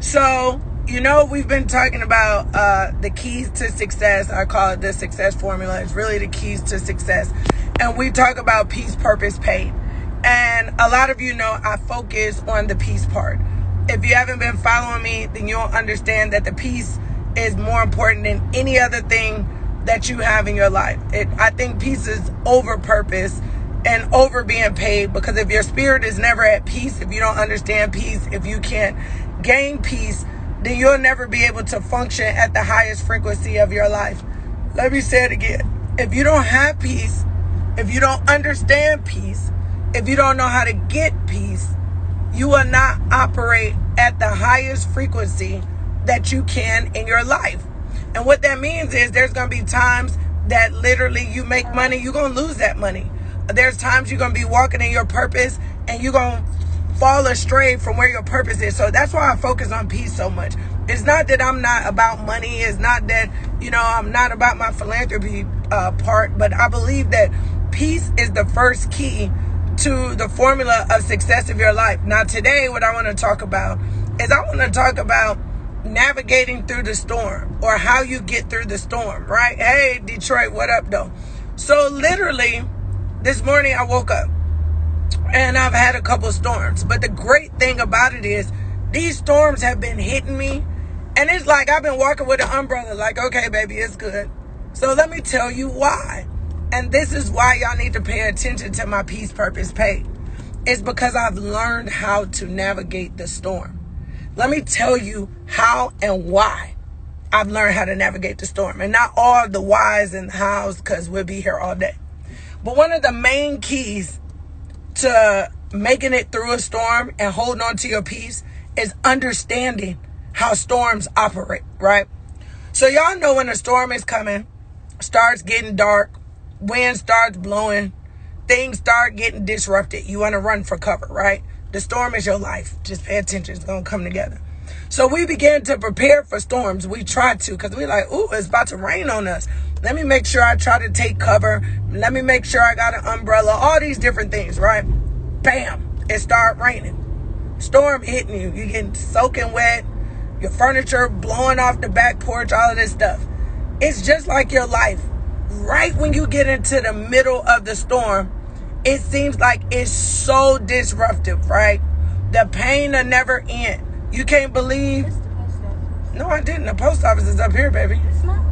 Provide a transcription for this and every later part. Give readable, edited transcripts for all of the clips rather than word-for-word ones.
So, we've been talking about the keys to success. I call it the success formula. It's really the keys to success. And we talk about peace, purpose, paid. And a lot of you know I focus on the peace part. If you haven't been following me, then you'll understand that the peace is more important than any other thing that you have in your life. I think peace is over purpose and over being paid, because if your spirit is never at peace, if you don't understand peace, if you can't gain peace, then you'll never be able to function at the highest frequency of your life. Let me say it again. If you don't have peace, if you don't understand peace, if you don't know how to get peace, you will not operate at the highest frequency that you can in your life. And what that means is there's going to be times that literally you make money, you're going to lose that money. There's times you're going to be walking in your purpose and you're going to fall astray from where your purpose is. So that's why I focus on peace so much. It's not that I'm not about money. It's not that, I'm not about my philanthropy part, but I believe that peace is the first key to the formula of success of your life. Now, today, what I want to talk about is I want to talk about navigating through the storm, or how you get through the storm, right? Hey, Detroit, what up, though? So literally, this morning I woke up and I've had a couple storms. But the great thing about it is these storms have been hitting me. And it's like I've been walking with an umbrella like, okay, baby, it's good. So let me tell you why. And this is why y'all need to pay attention to my peace, purpose, paid. It's because I've learned how to navigate the storm. Let me tell you how and why I've learned how to navigate the storm. And not all the whys and hows, because we'll be here all day. But one of the main keys to making it through a storm and holding on to your peace is understanding how storms operate, right? So y'all know when a storm is coming, starts getting dark, wind starts blowing, things start getting disrupted. You want to run for cover, right? The storm is your life. Just pay attention. It's going to come together. So we began to prepare for storms. We tried to, because we're like, ooh, it's about to rain on us. Let me make sure I try to take cover. Let me make sure I got an umbrella. All these different things, right? Bam, it started raining. Storm hitting you. You're getting soaking wet. Your furniture blowing off the back porch, all of this stuff. It's just like your life. Right when you get into the middle of the storm, it seems like it's so disruptive, right? The pain will never end. You can't believe. No, I didn't. The post office is up here, baby. It's not.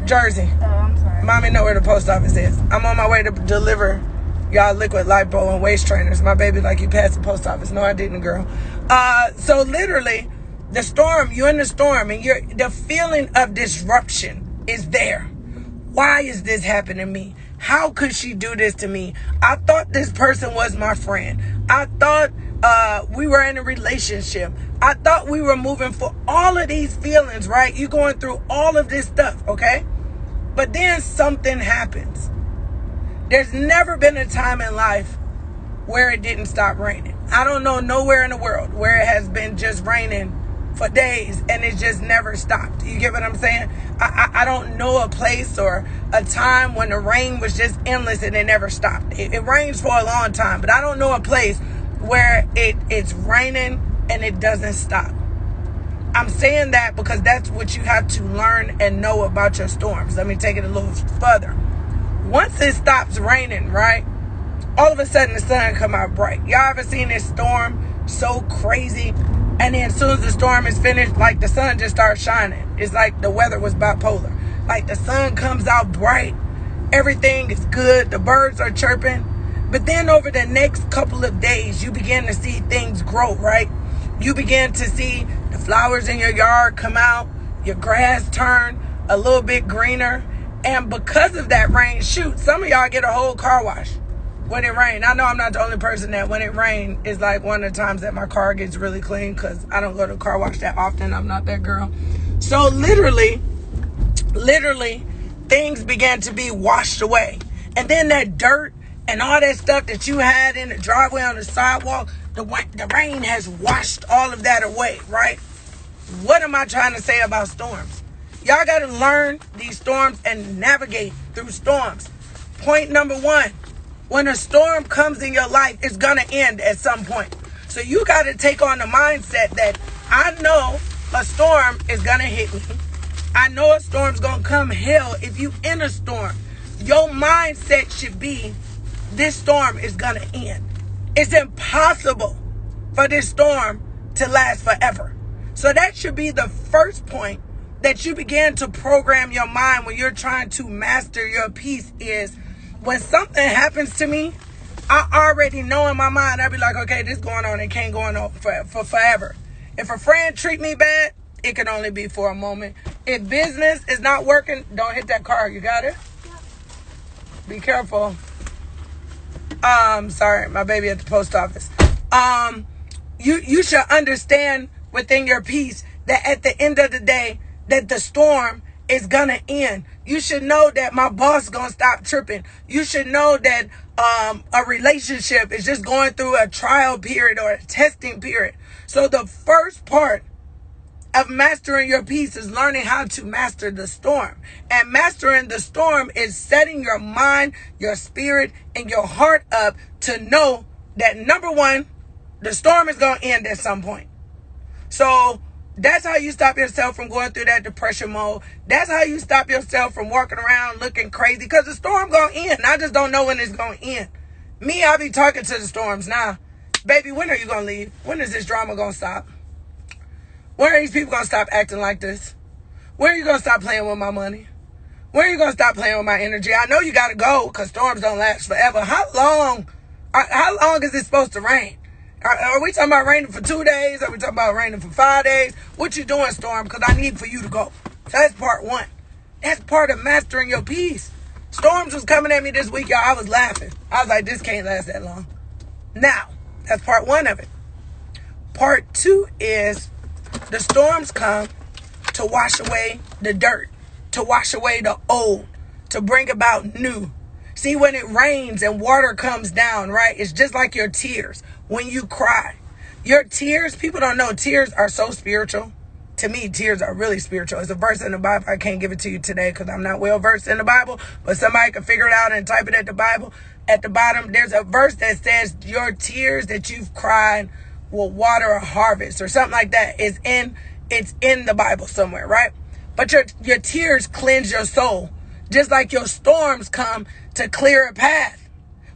Jersey. Oh, I'm sorry. Mommy know where the post office is. I'm on my way to deliver y'all liquid lipo and waist trainers. My baby like, you passed the post office. No, I didn't, girl. So literally, the storm, you're in the storm, and the feeling of disruption is there. Why is this happening to me? How could she do this to me? I thought this person was my friend. I thought we were in a relationship. I thought we were moving for all of these feelings, right? You're going through all of this stuff, okay? But then something happens. There's never been a time in life where it didn't stop raining. I don't know nowhere in the world where it has been just raining for days and it just never stopped. You get what I'm saying? I don't know a place or a time when the rain was just endless and it never stopped. It rains for a long time, but I don't know a place where it's raining and it doesn't stop. I'm saying that because that's what you have to learn and know about your storms. Let me take it a little further. Once it stops raining, right, all of a sudden the sun come out bright. Y'all ever seen this storm so crazy? And then as soon as the storm is finished, like the sun just starts shining. It's like the weather was bipolar. Like the sun comes out bright. Everything is good. The birds are chirping. But then over the next couple of days, you begin to see things grow, right? You begin to see the flowers in your yard come out. Your grass turn a little bit greener. And because of that rain, shoot, some of y'all get a whole car wash when it rains. I know I'm not the only person that when it rains is like one of the times that my car gets really clean, because I don't go to the car wash that often. I'm not that girl. So literally, things began to be washed away. And then that dirt and all that stuff that you had in the driveway, on the sidewalk, the rain has washed all of that away, right? What am I trying to say about storms? Y'all got to learn these storms and navigate through storms. Point number one, when a storm comes in your life, it's going to end at some point. So you got to take on the mindset that I know a storm is going to hit me. I know a storm's going to come. Hell, if you in a storm, your mindset should be, this storm is going to end. It's impossible for this storm to last forever. So that should be the first point that you begin to program your mind when you're trying to master your peace is, when something happens to me, I already know in my mind, I'll be like, okay, this going on, it can't go on for forever. If a friend treat me bad, it can only be for a moment. If business is not working, don't hit that car. You got it? Be careful. Sorry, my baby at the post office. You should understand within your peace that at the end of the day, that the storm is gonna end. You should know that my boss gonna stop tripping. You should know that a relationship is just going through a trial period or a testing period. So the first part of mastering your peace is learning how to master the storm. And mastering the storm is setting your mind, your spirit, and your heart up to know that, number one, the storm is going to end at some point. So that's how you stop yourself from going through that depression mode. That's how you stop yourself from walking around looking crazy, because the storm going to end. I just don't know when it's going to end. Me, I be talking to the storms now. Baby, when are you going to leave? When is this drama going to stop? When are these people going to stop acting like this? When are you going to stop playing with my money? When are you going to stop playing with my energy? I know you got to go because storms don't last forever. How long is it supposed to rain? Are we talking about raining for 2 days? Are we talking about raining for 5 days? What you doing, storm? Because I need for you to go. So that's part one. That's part of mastering your peace. Storms was coming at me this week, y'all. I was laughing. I was like, this can't last that long. Now, that's part one of it. Part two is the storms come to wash away the dirt, to wash away the old, to bring about new. See, when it rains and water comes down, right, it's just like your tears. When you cry, your tears, people don't know, tears are so spiritual. To me, tears are really spiritual. It's a verse in the Bible. I can't give it to you today because I'm not well versed in the Bible, but somebody can figure it out and type it at the Bible. At the bottom, there's a verse that says your tears that you've cried will water a harvest or something like that. It's in the Bible somewhere, right? But your tears cleanse your soul, just like your storms come to clear a path.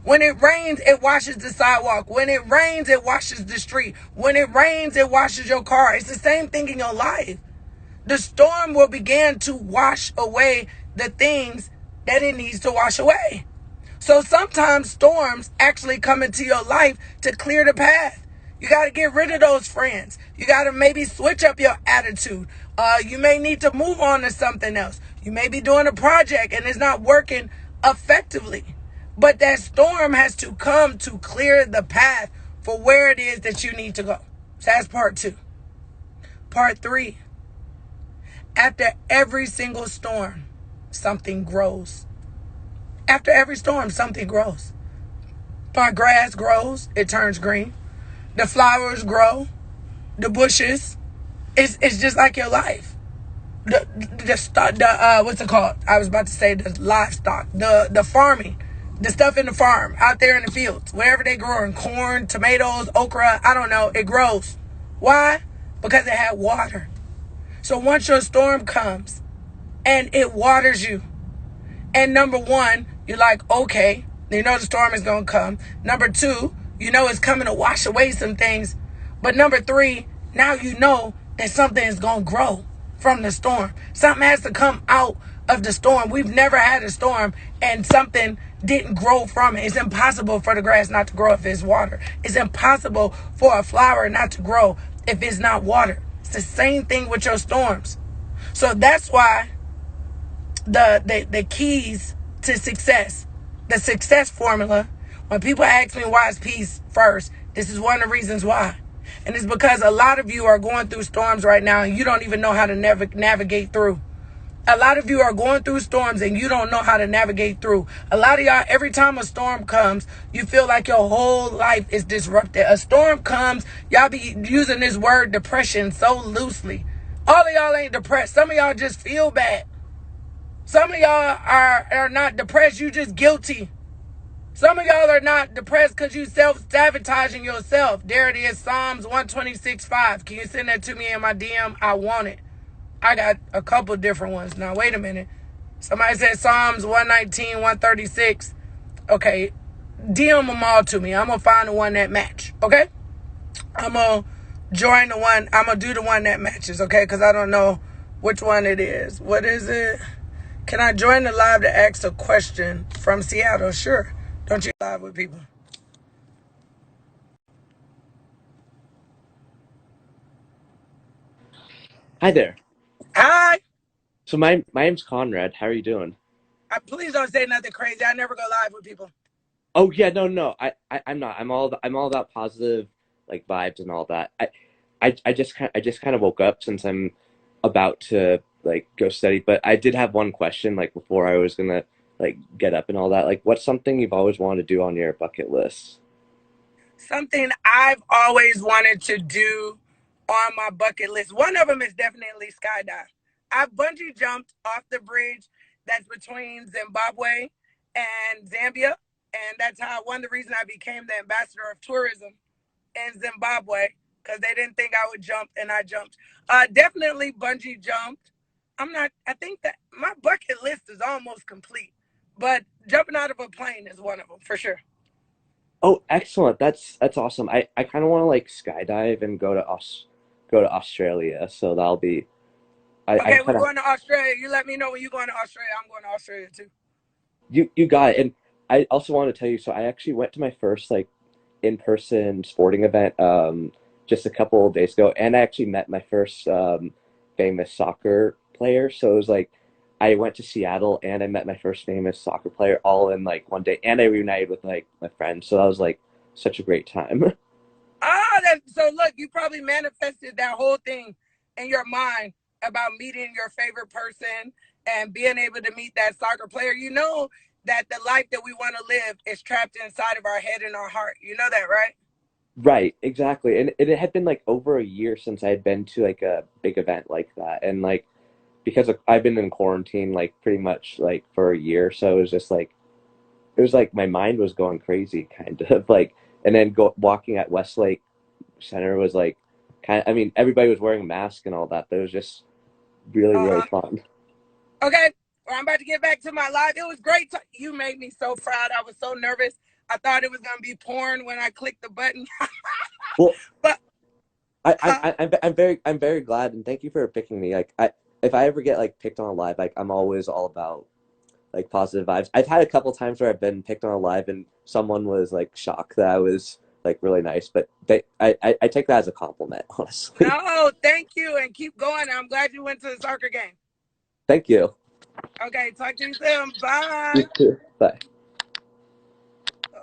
When it rains, it washes the sidewalk. When it rains, it washes the street. When it rains, it washes your car. It's the same thing in your life. The storm will begin to wash away the things that it needs to wash away. So sometimes storms actually come into your life to clear the path. You got to get rid of those friends. You got to maybe switch up your attitude. You may need to move on to something else. You may be doing a project and it's not working effectively. But that storm has to come to clear the path for where it is that you need to go. So that's part two. Part three. After every single storm, something grows. After every storm, something grows. My grass grows, it turns green. The flowers grow, the bushes. It's just like your life. What's it called? I was about to say the livestock, the farming, the stuff in the farm, out there in the fields, wherever they grow, in corn, tomatoes, okra, I don't know, it grows. Why? Because it had water. So once your storm comes and it waters you, and number one, you're like, okay, you know the storm is going to come. Number two, you know it's coming to wash away some things. But number three, now you know that something is going to grow from the storm. Something has to come out of the storm. We've never had a storm and something didn't grow from it. It's impossible for the grass not to grow if it's water. It's impossible for a flower not to grow if it's not water. It's the same thing with your storms. So that's why the keys to success, the success formula, when people ask me why is peace first, this is one of the reasons why. And it's because a lot of you are going through storms right now and you don't even know how to navigate through. A lot of you are going through storms and you don't know how to navigate through. A lot of y'all, every time a storm comes, you feel like your whole life is disrupted. A storm comes, y'all be using this word depression so loosely. All of y'all ain't depressed. Some of y'all just feel bad. Some of y'all are not depressed. You just guilty. Some of y'all are not depressed because you self-sabotaging yourself. There it is, Psalms 126:5. Can you send that to me in my DM? I want it. I got a couple different ones. Now, wait a minute. Somebody said Psalms 119, 136. Okay, DM them all to me. I'm going to find the one that match, okay? I'm going to join the one. I'm going to do the one that matches, okay? Because I don't know which one it is. What is it? Can I join the live to ask a question from Seattle? Sure. Don't you live with people? Hi there. Hi. So my name's Conrad. How are you doing? Please don't say nothing crazy. I never go live with people. Oh yeah, no. I'm not. I'm all about positive like vibes and all that. I just kind of woke up since I'm about to like go study, but I did have one question like before I was gonna like get up and all that. Like what's something you've always wanted to do on your bucket list? Something I've always wanted to do on my bucket list. One of them is definitely skydive. I've bungee jumped off the bridge that's between Zimbabwe and Zambia. And that's how one of the reasons I became the ambassador of tourism in Zimbabwe, because they didn't think I would jump and I jumped. Definitely bungee jumped. I think that my bucket list is almost complete, but jumping out of a plane is one of them for sure. Oh, excellent. That's awesome. I kind of want to like skydive and go to Australia. So that'll be I Okay, we're kind of going to Australia. You let me know when you're going to Australia. I'm going to Australia too. you got it. And I also want to tell you, so I actually went to my first like in-person sporting event just a couple of days ago, and I actually met my first famous soccer player. So it was like I went to Seattle and I met my first famous soccer player all in like one day, and I reunited with like my friends. So that was like such a great time. So look, you probably manifested that whole thing in your mind about meeting your favorite person and being able to meet that soccer player. You know that the life that we want to live is trapped inside of our head and our heart. You know that, right? Right, exactly. And it had been like over a year since I had been to like a big event like that. And like because I've been in quarantine like pretty much like for a year, so it was just like it was like my mind was going crazy kind of like and then walking at Westlake Center was like kind of, I mean everybody was wearing a mask and all that, but it was just really Uh-huh. fun. Okay, well, I'm about to get back to my live. It was great. You made me so proud. I was so nervous. I thought it was going to be porn when I clicked the button. Well, But, huh? I'm very glad and thank you for picking me. Like I if I ever get like picked on a live, like I'm always all about like positive vibes. I've had a couple times where I've been picked on a live and someone was like shocked that I was like really nice, but I take that as a compliment, honestly. No, thank you. And keep going. I'm glad you went to the soccer game. Thank you. Okay, talk to you soon. You Bye. too. Bye.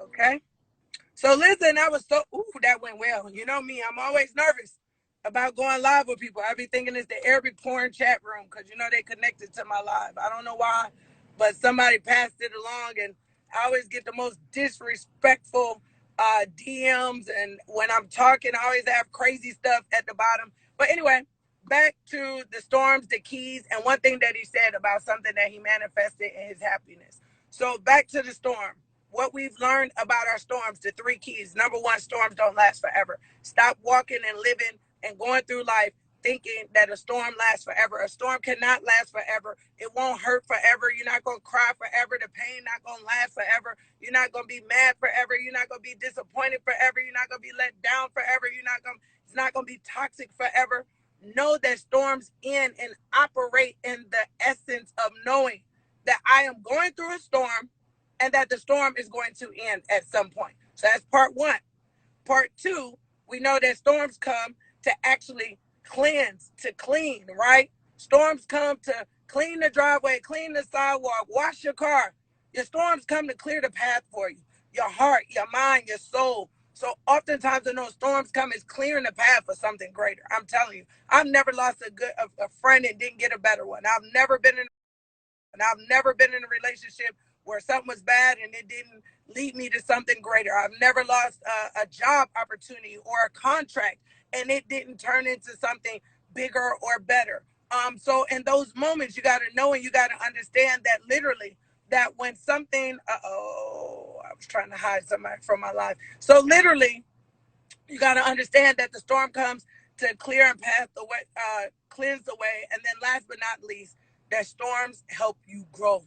Okay. So listen, that went well. You know me, I'm always nervous about going live with people. I be thinking it's the Arabic porn chat room because you know they connected to my live. I don't know why, but somebody passed it along, and I always get the most disrespectful DMs. And when I'm talking, I always have crazy stuff at the bottom. But anyway, back to the storms, the keys, and one thing that he said about something that he manifested in his happiness. So back to the storm, what we've learned about our storms, the three keys. Number one, storms don't last forever. Stop walking and living and going through life thinking that a storm lasts forever. A storm cannot last forever. It won't hurt forever. You're not going to cry forever. The pain not going to last forever. You're not going to be mad forever. You're not going to be disappointed forever. You're not going to be let down forever. It's not going to be toxic forever. Know that storms end and operate in the essence of knowing that I am going through a storm and that the storm is going to end at some point. So that's part one. Part two, we know that storms come to actually cleanse, to clean, right? Storms come to clean the driveway, clean the sidewalk, wash your car. Your storms come to clear the path for you, your heart, your mind, your soul. So oftentimes when those storms come, it's clearing the path for something greater. I'm telling you, I've never lost a friend and didn't get a better one. I've never been in a relationship where something was bad and it didn't lead me to something greater. I've never lost a job opportunity or a contract and it didn't turn into something bigger or better. So in those moments, you got to know and you got to understand that literally that when something, I was trying to hide somebody from my life. So literally, you got to understand that the storm comes to clear and path the way, cleanse the way. And then last but not least, that storms help you grow.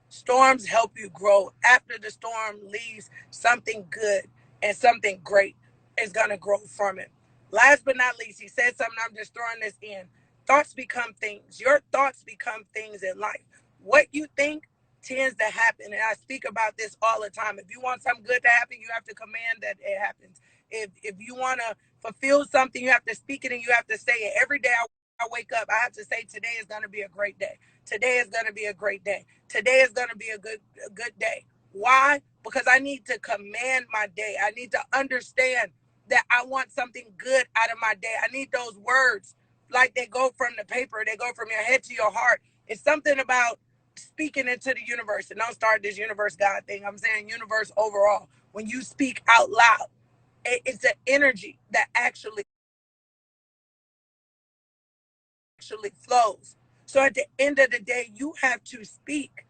Storms help you grow. After the storm leaves, something good and something great is going to grow from it. Last but not least, he said something, I'm just throwing this in. Thoughts become things. Your thoughts become things in life. What you think tends to happen. And I speak about this all the time. If you want something good to happen, you have to command that it happens. If you want to fulfill something, you have to speak it and you have to say it. Every day I wake up, I have to say, today is going to be a great day. Today is going to be a great day. Today is going to be a good day. Why? Because I need to command my day. I need to understand that I want something good out of my day. I need those words, like they go from the paper, they go from your head to your heart. It's something about speaking into the universe. And don't start this universe God thing. I'm saying universe overall. When you speak out loud, it's an energy that actually flows. So at the end of the day, you have to speak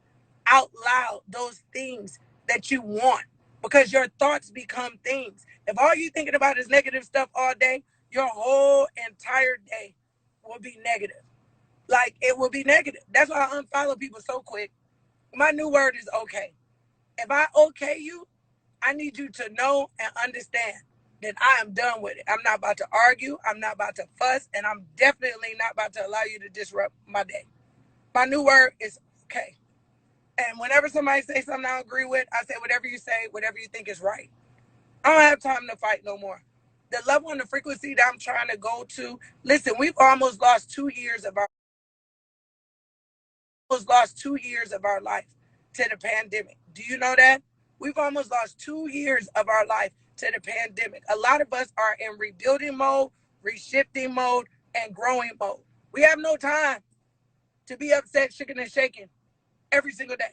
out loud those things that you want, because your thoughts become things. If all you thinking about is negative stuff all day, your whole entire day will be negative. Like, it will be negative. That's why I unfollow people so quick. My new word is okay. If I okay you, I need you to know and understand that I am done with it. I'm not about to argue. I'm not about to fuss. And I'm definitely not about to allow you to disrupt my day. My new word is okay. And whenever somebody says something I don't agree with, I say, whatever you say, whatever you think is right. I don't have time to fight no more. The level and the frequency that I'm trying to go to, listen, we've almost lost 2 years of our life to the pandemic. Do you know that? We've almost lost 2 years of our life to the pandemic. A lot of us are in rebuilding mode, reshifting mode, and growing mode. We have no time to be upset, shaking, and shaking every single day,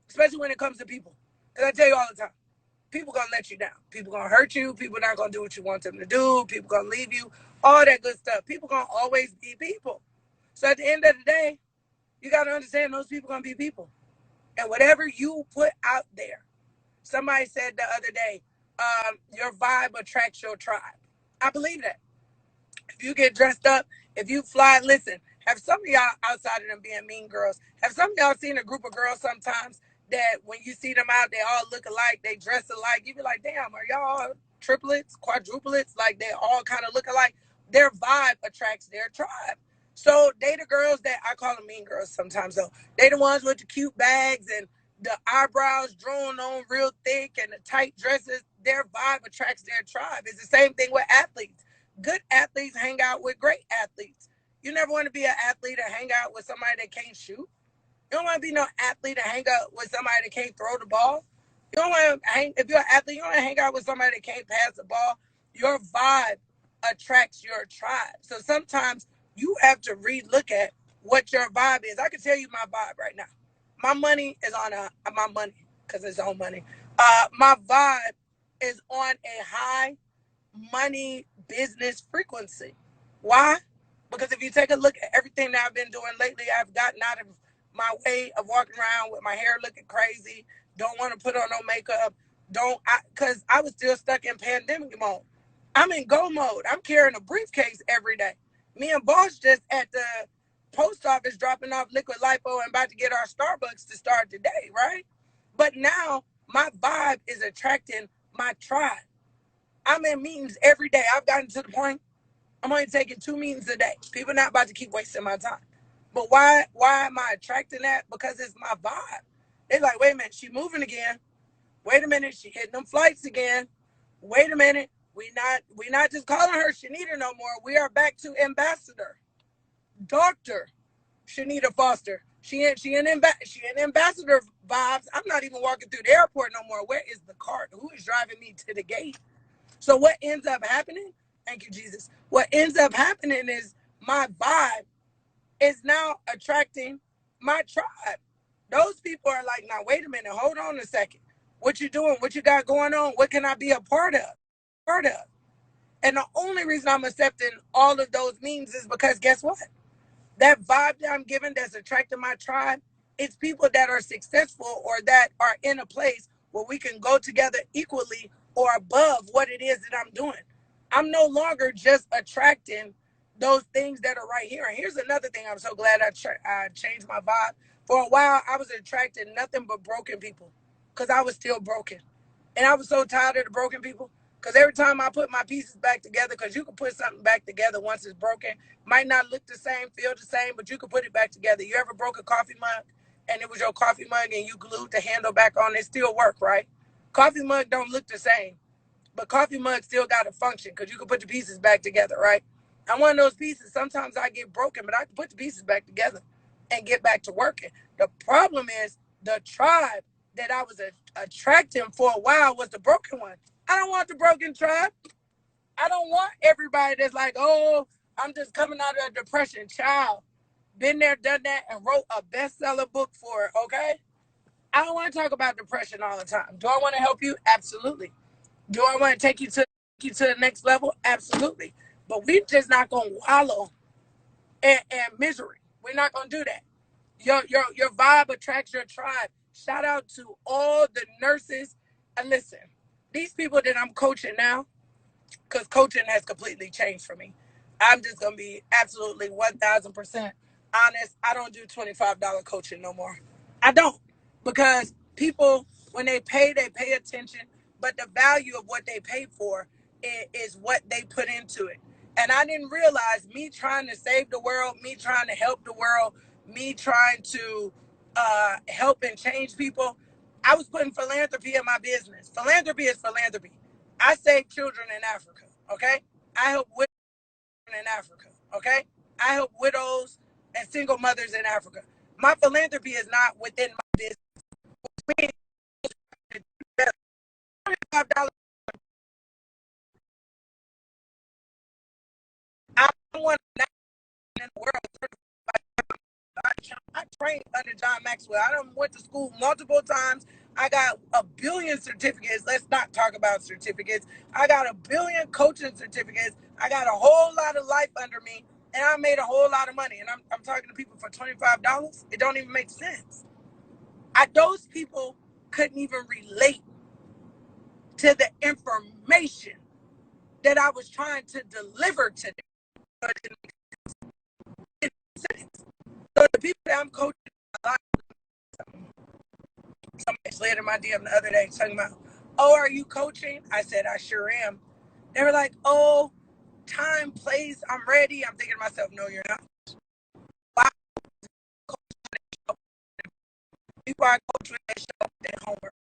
especially when it comes to people. Because I tell you all the time, people gonna let you down. People gonna hurt you. People not gonna do what you want them to do. People gonna leave you. All that good stuff. People gonna always be people. So at the end of the day, you gotta understand those people gonna be people. And whatever you put out there, somebody said the other day, your vibe attracts your tribe. I believe that. If you get dressed up, if you fly, listen, have some of y'all, outside of them being mean girls, have some of y'all seen a group of girls sometimes that when you see them out, they all look alike, they dress alike. You be like, damn, are y'all triplets, quadruplets? Like, they all kind of look alike. Their vibe attracts their tribe. So they the girls that I call them mean girls sometimes though. They the ones with the cute bags and the eyebrows drawn on real thick and the tight dresses. Their vibe attracts their tribe. It's the same thing with athletes. Good athletes hang out with great athletes. You never want to be an athlete and hang out with somebody that can't shoot. You don't want to be no athlete and hang out with somebody that can't throw the ball. You don't want to hang, if you're an athlete, you don't want to hang out with somebody that can't pass the ball. Your vibe attracts your tribe. So sometimes you have to relook at what your vibe is. I can tell you my vibe right now. My money is on my money, because it's on money. My vibe is on a high money business frequency. Why? Because if you take a look at everything that I've been doing lately, I've gotten out of my way of walking around with my hair looking crazy, don't want to put on no makeup, because I was still stuck in pandemic mode. I'm in go mode. I'm carrying a briefcase every day. Me and Boss just at the post office dropping off liquid lipo and about to get our Starbucks to start today, right? But now my vibe is attracting my tribe. I'm in meetings every day. I've gotten to the point I'm only taking 2 meetings a day. People not about to keep wasting my time. But why am I attracting that? Because it's my vibe. They're like, wait a minute, she moving again. Wait a minute, she hitting them flights again. Wait a minute, we not just calling her Shanita no more. We are back to Ambassador, Doctor Shanita Foster. She in ambassador vibes. I'm not even walking through the airport no more. Where is the cart? Who is driving me to the gate? So what ends up happening? Thank you, Jesus. What ends up happening is my vibe is now attracting my tribe. Those people are like, now wait a minute, hold on a second. What you doing? What you got going on? What can I be a part of? Part of. And the only reason I'm accepting all of those memes is because guess what? That vibe that I'm giving that's attracting my tribe It's people that are successful or that are in a place where we can go together equally or above what it is that I'm doing. I'm no longer just attracting those things that are right here. And here's another thing I'm so glad I changed my vibe. For a while, I was attracting nothing but broken people because I was still broken. And I was so tired of the broken people because every time I put my pieces back together, because you can put something back together once it's broken, might not look the same, feel the same, but you can put it back together. You ever broke a coffee mug and it was your coffee mug and you glued the handle back on? It still work, right? Coffee mug don't look the same, but coffee mug still got to function because you can put the pieces back together, right? I'm one of those pieces. Sometimes I get broken, but I can put the pieces back together and get back to working. The problem is the tribe that I was attracting for a while was the broken one. I don't want the broken tribe. I don't want everybody that's like, oh, I'm just coming out of a depression. Child, been there, done that, and wrote a bestseller book for it, okay? I don't want to talk about depression all the time. Do I want to help you? Absolutely. Do I want to take you to the next level? Absolutely. But we're just not gonna wallow in misery. We're not gonna do that. Your vibe attracts your tribe. Shout out to all the nurses. And listen, these people that I'm coaching now, because coaching has completely changed for me. I'm just gonna be absolutely 1,000% honest. I don't do $25 coaching no more. I don't, because people, when they pay attention, but the value of what they pay for is what they put into it. And I didn't realize me trying to save the world, me trying to help the world, me trying to help and change people. I was putting philanthropy in my business. Philanthropy is philanthropy. I save children in Africa, okay? I help women in Africa, okay? I help widows and single mothers in Africa. My philanthropy is not within my business. $25. I want to in the world. I trained under John Maxwell. I done went to school multiple times. I got a billion certificates. Let's not talk about certificates. I got a billion coaching certificates. I got a whole lot of life under me, and I made a whole lot of money. And I'm talking to people for $25. It don't even make sense. Those people couldn't even relate to the information that I was trying to deliver to them. It didn't make sense. So the people that I'm coaching, somebody slid in my DM the other day talking about, oh, are you coaching? I said, I sure am. They were like, oh, time, place, I'm ready. I'm thinking to myself, no, you're not. Why people are coaching, they show up their homework.